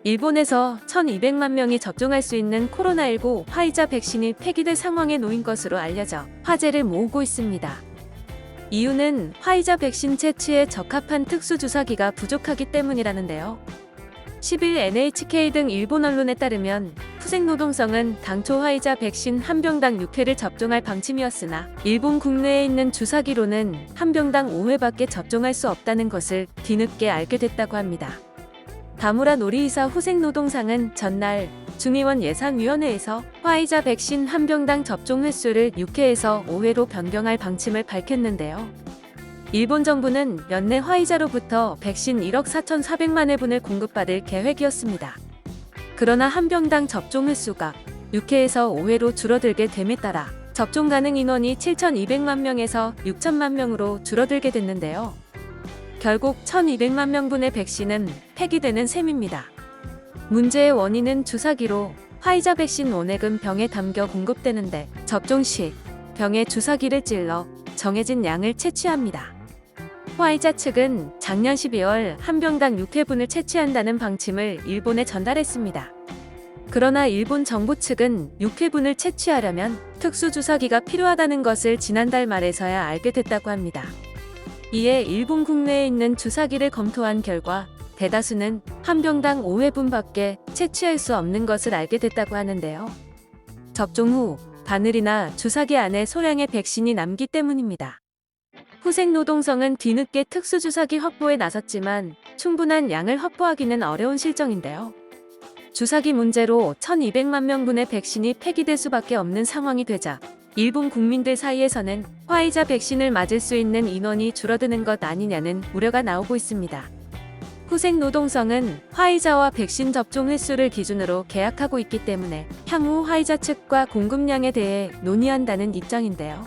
일본에서 1200만 명이 접종할 수 있는 코로나19 화이자 백신이 폐기될 상황에 놓인 것으로 알려져 화제를 모으고 있습니다. 이유는 화이자 백신 채취에 적합한 특수주사기가 부족하기 때문이라는데요. 10일 NHK 등 일본 언론에 따르면 후생노동성은 당초 화이자 백신 한 병당 6회를 접종할 방침이었으나 일본 국내에 있는 주사기로는 한 병당 5회밖에 접종할 수 없다는 것을 뒤늦게 알게 됐다고 합니다. 다무라 노리이사 후생노동상은 전날 중의원 예산위원회에서 화이자 백신 한 병당 접종 횟수를 6회에서 5회로 변경할 방침을 밝혔는데요. 일본 정부는 연내 화이자로부터 백신 1억 4,400만 회분을 공급받을 계획이었습니다. 그러나 한 병당 접종 횟수가 6회에서 5회로 줄어들게 됨에 따라 접종 가능 인원이 7,200만 명에서 6천만 명으로 줄어들게 됐는데요. 결국 1,200만 명분의 백신은 폐기되는 셈입니다. 문제의 원인은 주사기로 화이자 백신 원액은 병에 담겨 공급되는데 접종 시 병에 주사기를 찔러 정해진 양을 채취합니다. 화이자 측은 작년 12월 한 병당 6회분을 채취한다는 방침을 일본에 전달했습니다. 그러나 일본 정부 측은 6회분을 채취하려면 특수주사기가 필요하다는 것을 지난달 말에서야 알게 됐다고 합니다. 이에 일본 국내에 있는 주사기를 검토한 결과 대다수는 한 병당 5회분밖에 채취할 수 없는 것을 알게 됐다고 하는데요. 접종 후 바늘이나 주사기 안에 소량의 백신이 남기 때문입니다. 후생노동성은 뒤늦게 특수주사기 확보에 나섰지만 충분한 양을 확보하기는 어려운 실정인데요. 주사기 문제로 1,200만 명분의 백신이 폐기될 수밖에 없는 상황이 되자 일본 국민들 사이에서는 화이자 백신을 맞을 수 있는 인원이 줄어드는 것 아니냐는 우려가 나오고 있습니다. 후생노동성은 화이자와 백신 접종 횟수를 기준으로 계약하고 있기 때문에 향후 화이자 측과 공급량에 대해 논의한다는 입장인데요.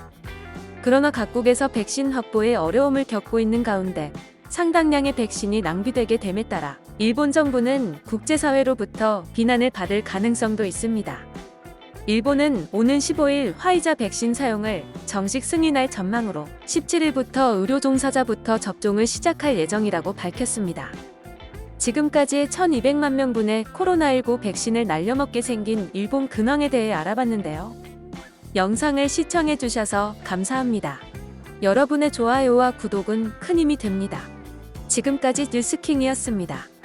그러나 각국에서 백신 확보에 어려움을 겪고 있는 가운데 상당량의 백신이 낭비되게 됨에 따라 일본 정부는 국제사회로부터 비난을 받을 가능성도 있습니다. 일본은 오는 15일 화이자 백신 사용을 정식 승인할 전망으로 17일부터 의료 종사자부터 접종을 시작할 예정이라고 밝혔습니다. 지금까지 1,200만 명분의 코로나19 백신을 날려먹게 생긴 일본 근황에 대해 알아봤는데요. 영상을 시청해주셔서 감사합니다. 여러분의 좋아요와 구독은 큰 힘이 됩니다. 지금까지 뉴스킹이었습니다.